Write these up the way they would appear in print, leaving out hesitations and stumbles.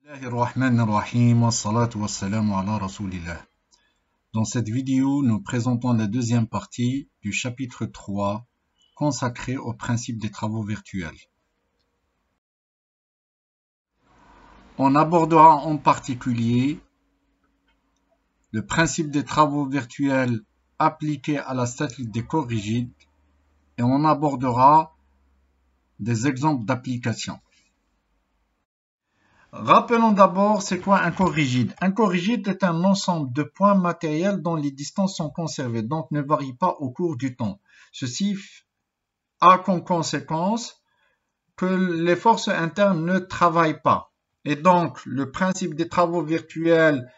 Bismillahirrahmanirrahim, wassalatu wassalamu ala rasoulillah. Dans cette vidéo, nous présentons la deuxième partie du chapitre 3 consacré au principe des travaux virtuels. On abordera en particulier le principe des travaux virtuels appliqués à la statique des corps rigides et on abordera des exemples d'application. Rappelons d'abord c'est quoi un corps rigide. Un corps rigide est un ensemble de points matériels dont les distances sont conservées, donc ne varient pas au cours du temps. Ceci a comme conséquence que les forces internes ne travaillent pas. Et donc le principe des travaux virtuels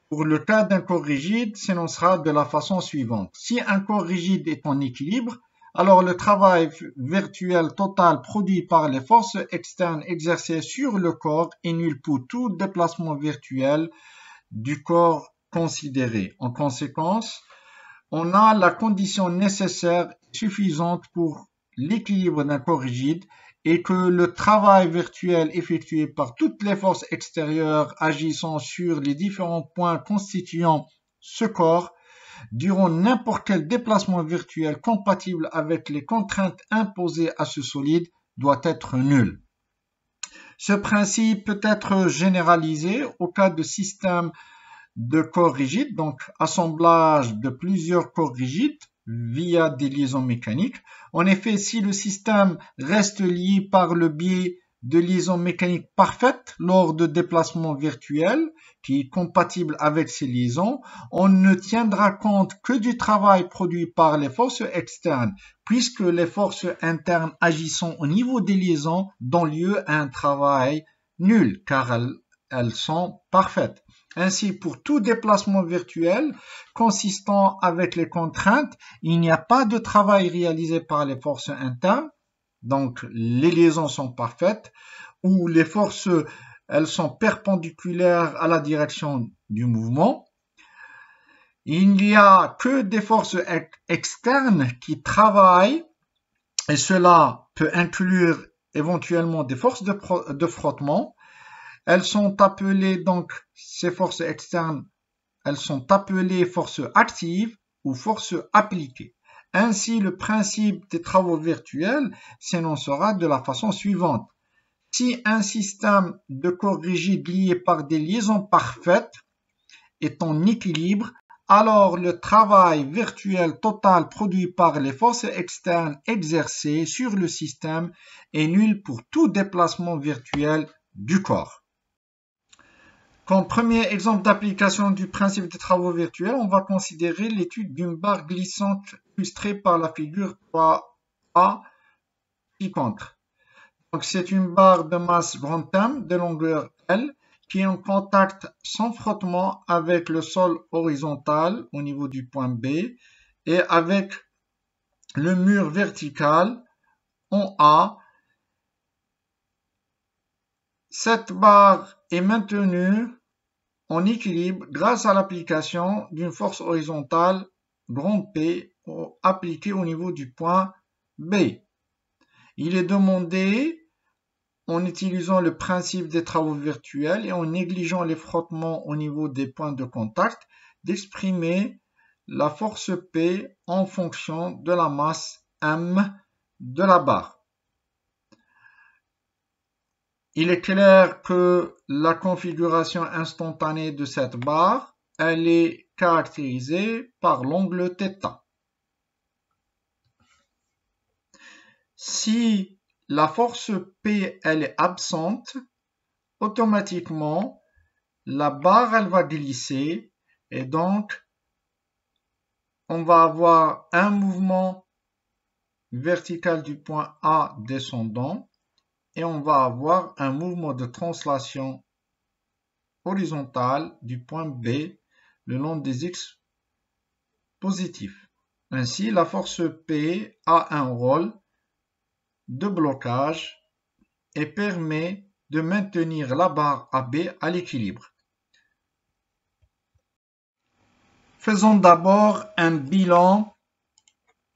pour le cas d'un corps rigide s'énoncera de la façon suivante. Si un corps rigide est en équilibre, alors le travail virtuel total produit par les forces externes exercées sur le corps est nul pour tout déplacement virtuel du corps considéré. En conséquence, on a la condition nécessaire suffisante pour l'équilibre d'un corps rigide et que le travail virtuel effectué par toutes les forces extérieures agissant sur les différents points constituant ce corps durant n'importe quel déplacement virtuel compatible avec les contraintes imposées à ce solide doit être nul. Ce principe peut être généralisé au cas de systèmes de corps rigides, donc assemblage de plusieurs corps rigides via des liaisons mécaniques. En effet, si le système reste lié par le biais de liaisons mécaniques parfaites lors de déplacements virtuels qui est compatible avec ces liaisons, on ne tiendra compte que du travail produit par les forces externes, puisque les forces internes agissant au niveau des liaisons donnent lieu à un travail nul, car elles sont parfaites. Ainsi, pour tout déplacement virtuel consistant avec les contraintes, il n'y a pas de travail réalisé par les forces internes, donc les liaisons sont parfaites, ou les forces elles sont perpendiculaires à la direction du mouvement. Il n'y a que des forces externes qui travaillent, et cela peut inclure éventuellement des forces de frottement. Elles sont appelées donc, ces forces externes, elles sont appelées forces actives ou forces appliquées. Ainsi, le principe des travaux virtuels s'énoncera de la façon suivante. Si un système de corps rigides lié par des liaisons parfaites est en équilibre, alors le travail virtuel total produit par les forces externes exercées sur le système est nul pour tout déplacement virtuel du corps. Comme premier exemple d'application du principe des travaux virtuels, on va considérer l'étude d'une barre glissante illustrée par la figure 3A ci-contre. Donc, c'est une barre de masse grand M de longueur L qui est en contact sans frottement avec le sol horizontal au niveau du point B et avec le mur vertical en A. Cette barre est maintenue en équilibre grâce à l'application d'une force horizontale grand P appliquée au niveau du point B. Il est demandé, en utilisant le principe des travaux virtuels et en négligeant les frottements au niveau des points de contact, d'exprimer la force P en fonction de la masse M de la barre. Il est clair que la configuration instantanée de cette barre, elle est caractérisée par l'angle θ. Si la force P elle est absente, automatiquement la barre elle va glisser et donc on va avoir un mouvement vertical du point A descendant et on va avoir un mouvement de translation horizontale du point B le long des X positifs. Ainsi, la force P a un rôle de blocage et permet de maintenir la barre AB à l'équilibre. Faisons d'abord un bilan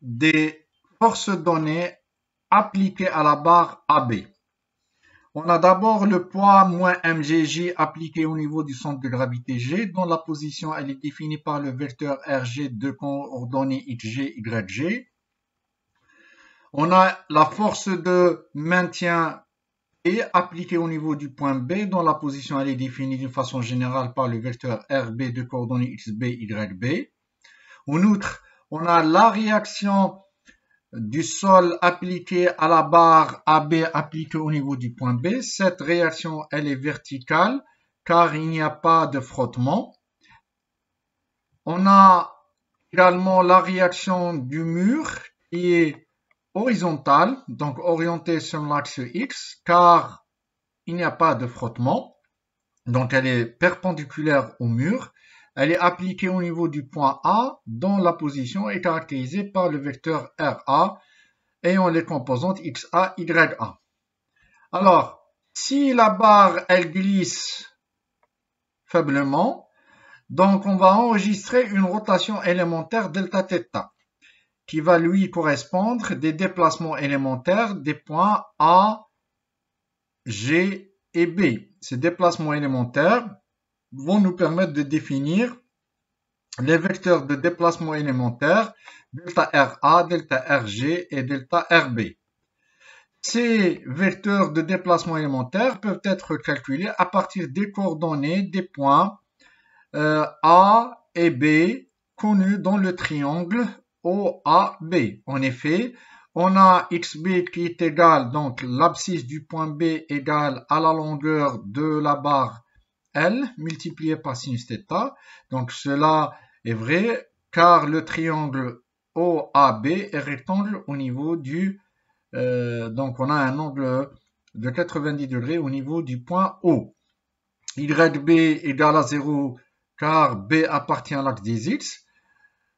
des forces données appliquées à la barre AB. On a d'abord le poids moins mgj appliqué au niveau du centre de gravité G, dont la position elle est définie par le vecteur RG de coordonnées xg, yg. On a la force de maintien P appliquée au niveau du point B, dont la position elle est définie d'une façon générale par le vecteur RB de coordonnées xb, yb. En outre, on a la réaction du sol appliquée à la barre AB appliquée au niveau du point B. Cette réaction, elle est verticale car il n'y a pas de frottement. On a également la réaction du mur qui est horizontale, donc orientée sur l'axe X car il n'y a pas de frottement. Donc elle est perpendiculaire au mur. Elle est appliquée au niveau du point A, dont la position est caractérisée par le vecteur RA ayant les composantes XA, YA. Alors, si la barre, elle glisse faiblement, donc on va enregistrer une rotation élémentaire delta θ, qui va lui correspondre des déplacements élémentaires des points A, G et B. Ces déplacements élémentaires vont nous permettre de définir les vecteurs de déplacement élémentaire delta RA, delta RG et delta RB. Ces vecteurs de déplacement élémentaire peuvent être calculés à partir des coordonnées des points A et B connus dans le triangle OAB. En effet, on a XB qui est égal, donc l'abscisse du point B égale à la longueur de la barre L multiplié par sinus θ. Donc cela est vrai car le triangle OAB est rectangle au niveau du... donc on a un angle de 90 degrés au niveau du point O. YB égale à 0 car B appartient à l'axe des X.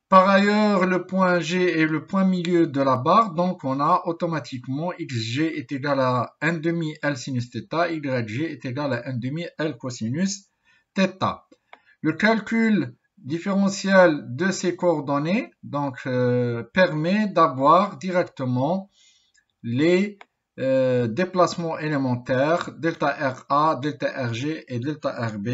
Par ailleurs, le point G est le point milieu de la barre, donc on a automatiquement XG est égal à 1 demi L sinus θ, YG est égal à 1 demi L cosinus θ. Le calcul différentiel de ces coordonnées donc, permet d'avoir directement les déplacements élémentaires delta RA, delta RG et delta RB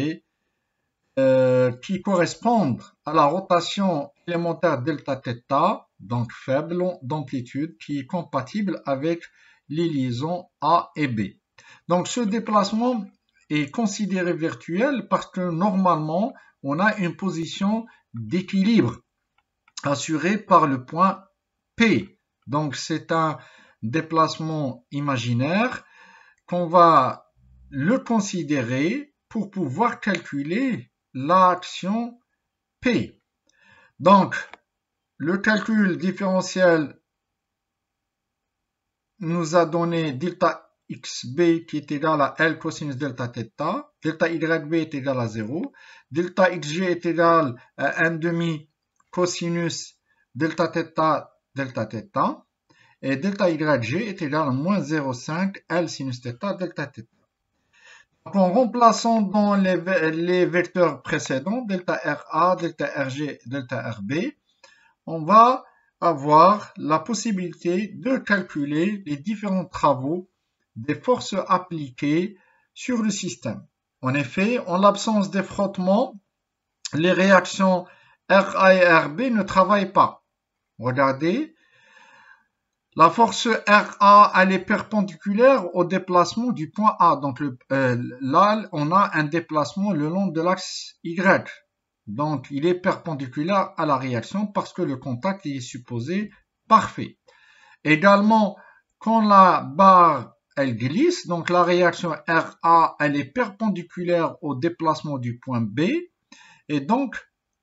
qui correspondent à la rotation élémentaire delta θ, donc faible d'amplitude, qui est compatible avec les liaisons A et B. Donc ce déplacement est considéré virtuel parce que normalement, on a une position d'équilibre assurée par le point P. Donc c'est un déplacement imaginaire qu'on va le considérer pour pouvoir calculer l'action P. Donc, le calcul différentiel nous a donné delta XB qui est égal à L cosinus delta θ, delta YB est égal à 0, delta XG est égal à 1 demi cosinus delta θ, delta θ, et delta YG est égal à moins 0,5 L sinus θ, delta θ. Donc, en remplaçant dans les vecteurs précédents, delta RA, delta RG, delta RB, on va avoir la possibilité de calculer les différents travaux des forces appliquées sur le système. En effet, en l'absence des frottements, les réactions RA et RB ne travaillent pas. Regardez. La force RA, elle est perpendiculaire au déplacement du point A. Donc là, on a un déplacement le long de l'axe Y. Donc il est perpendiculaire à la réaction parce que le contact est supposé parfait. Également, quand la barre elle glisse, donc la réaction RA, elle est perpendiculaire au déplacement du point B. Et donc,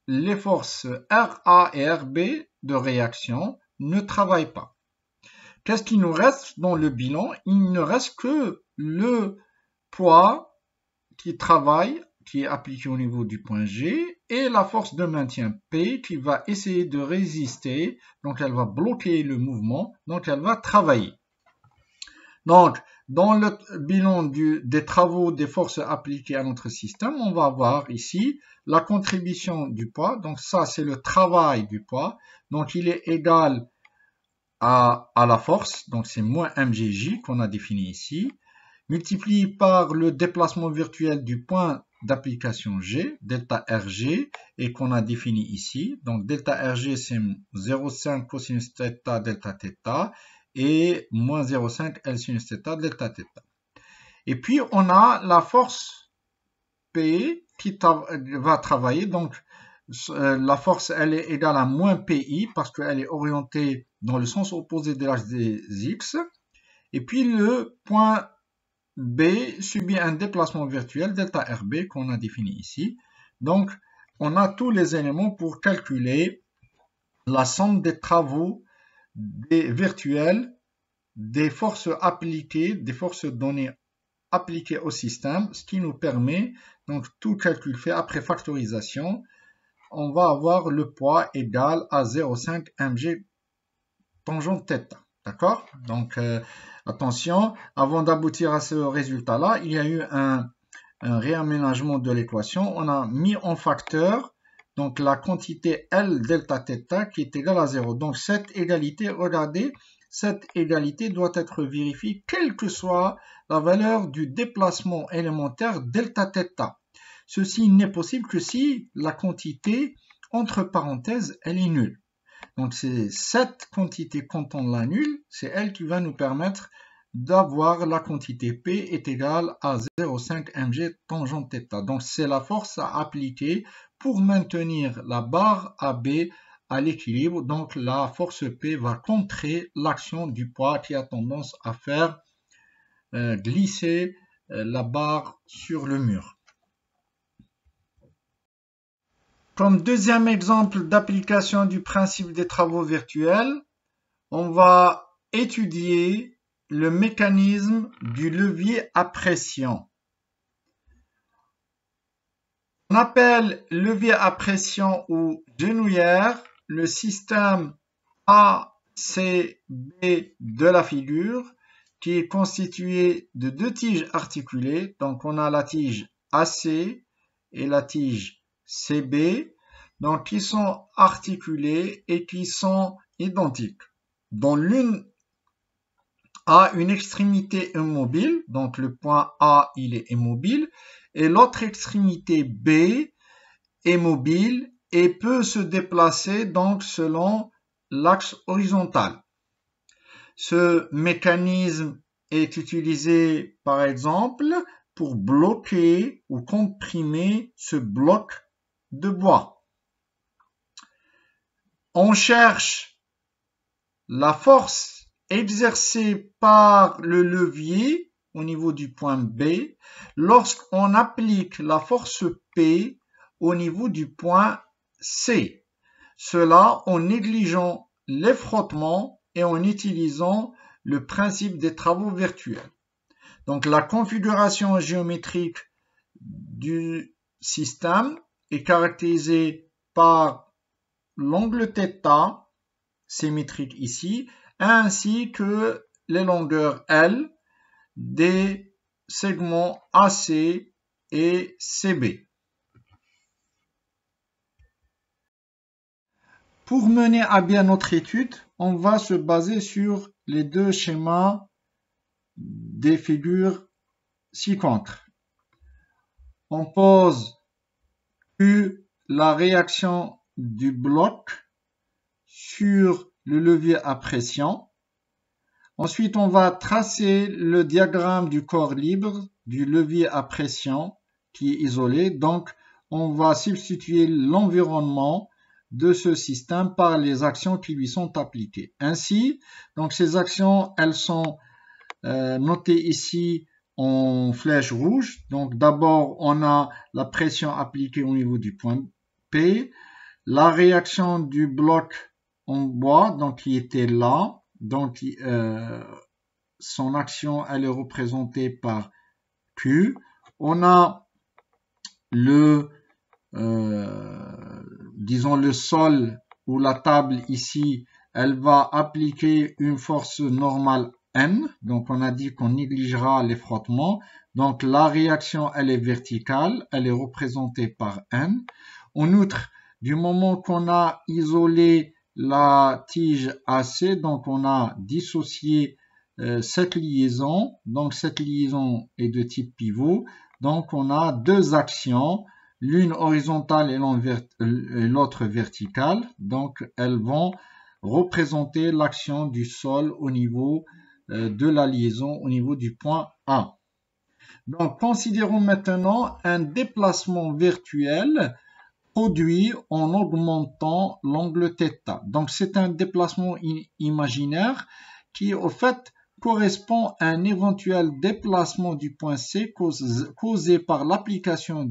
les forces RA et RB de réaction ne travaillent pas. Qu'est-ce qui nous reste dans le bilan? Il ne reste que le poids qui travaille, qui est appliqué au niveau du point G, et la force de maintien P qui va essayer de résister, donc elle va bloquer le mouvement, donc elle va travailler. Donc, dans le bilan des travaux des forces appliquées à notre système, on va voir ici la contribution du poids. Donc ça, c'est le travail du poids. Donc il est égal à la force, donc c'est moins mgj qu'on a défini ici, multiplie par le déplacement virtuel du point d'application G, delta RG, et qu'on a défini ici. Donc delta RG, c'est 0,5 cosinus θ delta θ, et moins 0,5 L sinus θ delta θ. Et puis, on a la force P qui va travailler. Donc, la force, elle est égale à moins PI parce qu'elle est orientée dans le sens opposé de l'axe des X. Et puis, le point B subit un déplacement virtuel, delta RB, qu'on a défini ici. Donc, on a tous les éléments pour calculer la somme des travaux virtuels, des forces appliquées, des forces données appliquées au système, ce qui nous permet, donc tout calcul fait après factorisation, on va avoir le poids égal à 0,5 mg tangente θ. D'accord? Donc, attention, avant d'aboutir à ce résultat-là, il y a eu un réaménagement de l'équation. On a mis en facteur donc la quantité L delta θ qui est égale à 0. Donc, cette égalité, regardez, cette égalité doit être vérifiée quelle que soit la valeur du déplacement élémentaire delta θ. Ceci n'est possible que si la quantité, entre parenthèses, elle est nulle. Donc, c'est cette quantité, quand on l'annule, c'est elle qui va nous permettre d'avoir la quantité P est égale à 0,5 mg tangente θ. Donc, c'est la force à appliquer pour maintenir la barre AB à l'équilibre. Donc, la force P va contrer l'action du poids qui a tendance à faire glisser la barre sur le mur. Comme deuxième exemple d'application du principe des travaux virtuels, on va étudier le mécanisme du levier à pression. On appelle levier à pression ou genouillère le système ACB de la figure qui est constitué de deux tiges articulées. Donc on a la tige AC et la tige CB, donc qui sont articulées et qui sont identiques. Dont l'une a une extrémité immobile, donc le point A il est immobile, et l'autre extrémité B est mobile et peut se déplacer donc selon l'axe horizontal. Ce mécanisme est utilisé par exemple pour bloquer ou comprimer ce bloc de bois. On cherche la force exercée par le levier au niveau du point B lorsqu'on applique la force P au niveau du point C. Cela en négligeant les frottements et en utilisant le principe des travaux virtuels. Donc la configuration géométrique du système est caractérisée par l'angle θ, symétrique ici, ainsi que les longueurs L des segments AC et CB. Pour mener à bien notre étude, on va se baser sur les deux schémas des figures ci-contre. On pose Q, la réaction du bloc sur le levier à pression. Ensuite, on va tracer le diagramme du corps libre du levier à pression qui est isolé. Donc, on va substituer l'environnement de ce système par les actions qui lui sont appliquées. Ainsi, donc ces actions, elles sont notées ici en flèche rouge. Donc d'abord, on a la pression appliquée au niveau du point P, la réaction du bloc en bois, donc qui était là, donc son action, elle est représentée par Q. On a le disons le sol ou la table ici, elle va appliquer une force normale N. Donc on a dit qu'on négligera les frottements. Donc la réaction, elle est verticale, elle est représentée par N. En outre, du moment qu'on a isolé la tige AC, donc on a dissocié cette liaison. Donc cette liaison est de type pivot. Donc on a deux actions, l'une horizontale et l'autre verticale. Donc elles vont représenter l'action du sol au niveau de la liaison, au niveau du point A. Donc considérons maintenant un déplacement virtuel produit en augmentant l'angle θ. Donc c'est un déplacement imaginaire qui au fait correspond à un éventuel déplacement du point C causé par l'application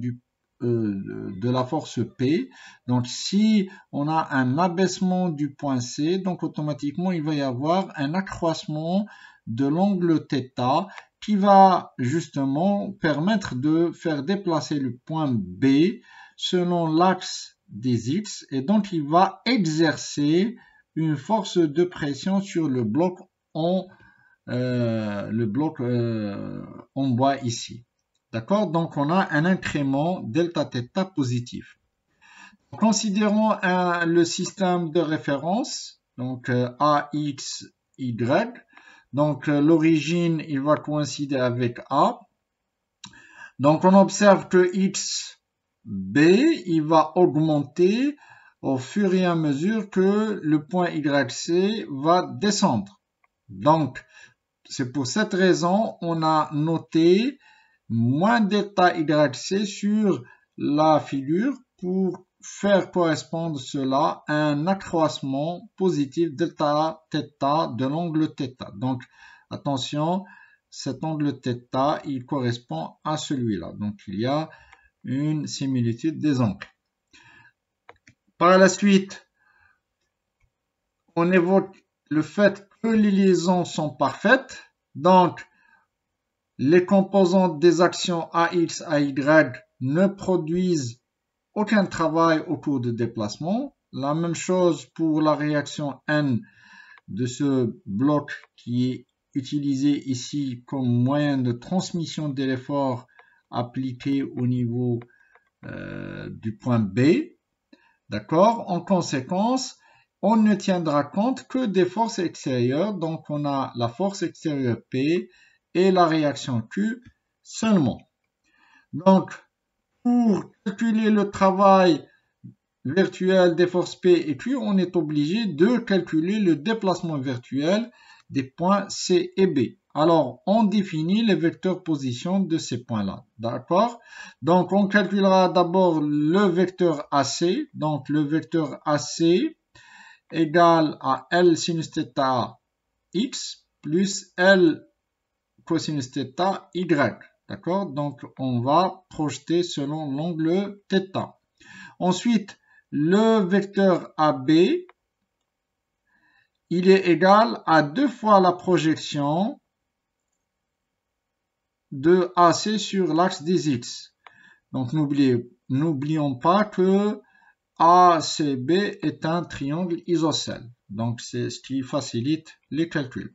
de la force P. Donc si on a un abaissement du point C, donc automatiquement il va y avoir un accroissement de l'angle θ qui va justement permettre de faire déplacer le point B selon l'axe des X, et donc il va exercer une force de pression sur le bloc en bois ici. D'accord? Donc on a un incrément delta θ positif. Considérons le système de référence, donc AX, Y. Donc l'origine, il va coïncider avec A. Donc on observe que XB, il va augmenter au fur et à mesure que le point YC va descendre. Donc c'est pour cette raison on a noté moins delta YC sur la figure pour faire correspondre cela à un accroissement positif delta θ de l'angle θ. Donc attention, cet angle θ, il correspond à celui-là. Donc il y a une similitude des angles. Par la suite, on évoque le fait que les liaisons sont parfaites. Donc les composantes des actions AX, AY ne produisent aucun travail au cours de déplacement. La même chose pour la réaction N de ce bloc qui est utilisé ici comme moyen de transmission de l'effort appliqué au niveau du point B. D'accord? En conséquence, on ne tiendra compte que des forces extérieures. Donc on a la force extérieure P et la réaction Q seulement. Donc pour calculer le travail virtuel des forces P et Q, on est obligé de calculer le déplacement virtuel des points C et B. Alors, on définit les vecteurs position de ces points-là. D'accord? Donc, on calculera d'abord le vecteur AC. Donc, le vecteur AC égale à L sinus θ X plus L cosinus θ Y. D'accord? Donc, on va projeter selon l'angle θ. Ensuite, le vecteur AB, il est égal à 2 fois la projection de AC sur l'axe des X. Donc, n'oublions pas que ACB est un triangle isocèle. Donc, c'est ce qui facilite les calculs.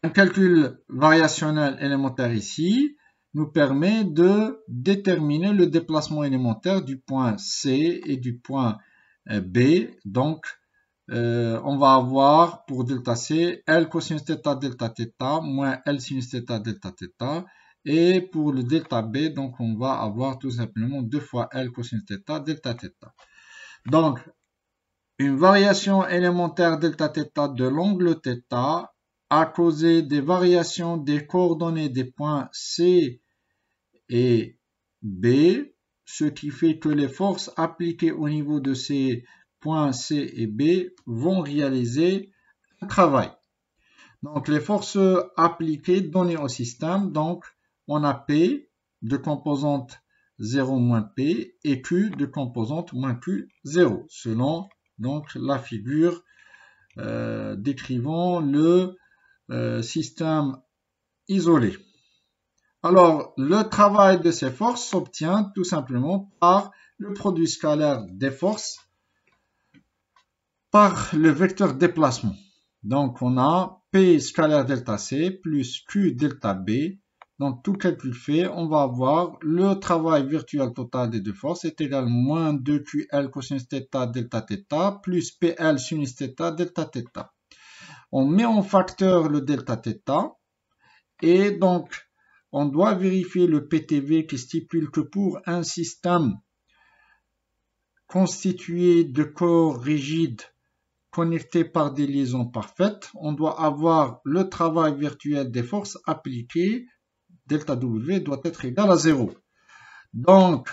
Un calcul variationnel élémentaire ici nous permet de déterminer le déplacement élémentaire du point C et du point B. Donc, on va avoir pour delta C, L cosinus θ delta θ moins L sinus θ delta θ. Et pour le delta B, donc on va avoir tout simplement 2 fois L cosinus θ delta θ. Donc, une variation élémentaire delta θ de l'angle θ a causé des variations des coordonnées des points C et B, ce qui fait que les forces appliquées au niveau de ces points C et B vont réaliser un travail. Donc les forces appliquées données au système, donc on a P de composante 0 moins P et Q de composante moins Q0, selon donc la figure décrivant le système isolé. Alors, le travail de ces forces s'obtient tout simplement par le produit scalaire des forces par le vecteur déplacement. Donc, on a P scalaire delta C plus Q delta B. Donc, tout calcul fait, on va avoir le travail virtuel total des deux forces est égal à moins 2QL cosinus θ delta θ plus PL sinus θ delta θ. On met en facteur le delta θ. Et donc, on doit vérifier le PTV qui stipule que pour un système constitué de corps rigides connectés par des liaisons parfaites, on doit avoir le travail virtuel des forces appliquées, delta W doit être égal à 0. Donc,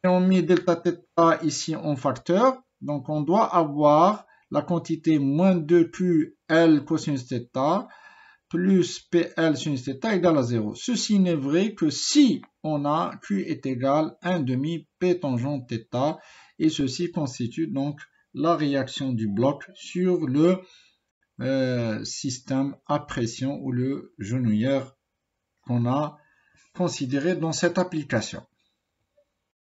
si on met delta θ ici en facteur, donc on doit avoir la quantité moins 2QL cosinus θ plus PL sinus θ égale à 0. Ceci n'est vrai que si on a Q est égal à 1 demi P tangente θ, et ceci constitue donc la réaction du bloc sur le système à pression ou le genouillère qu'on a considéré dans cette application.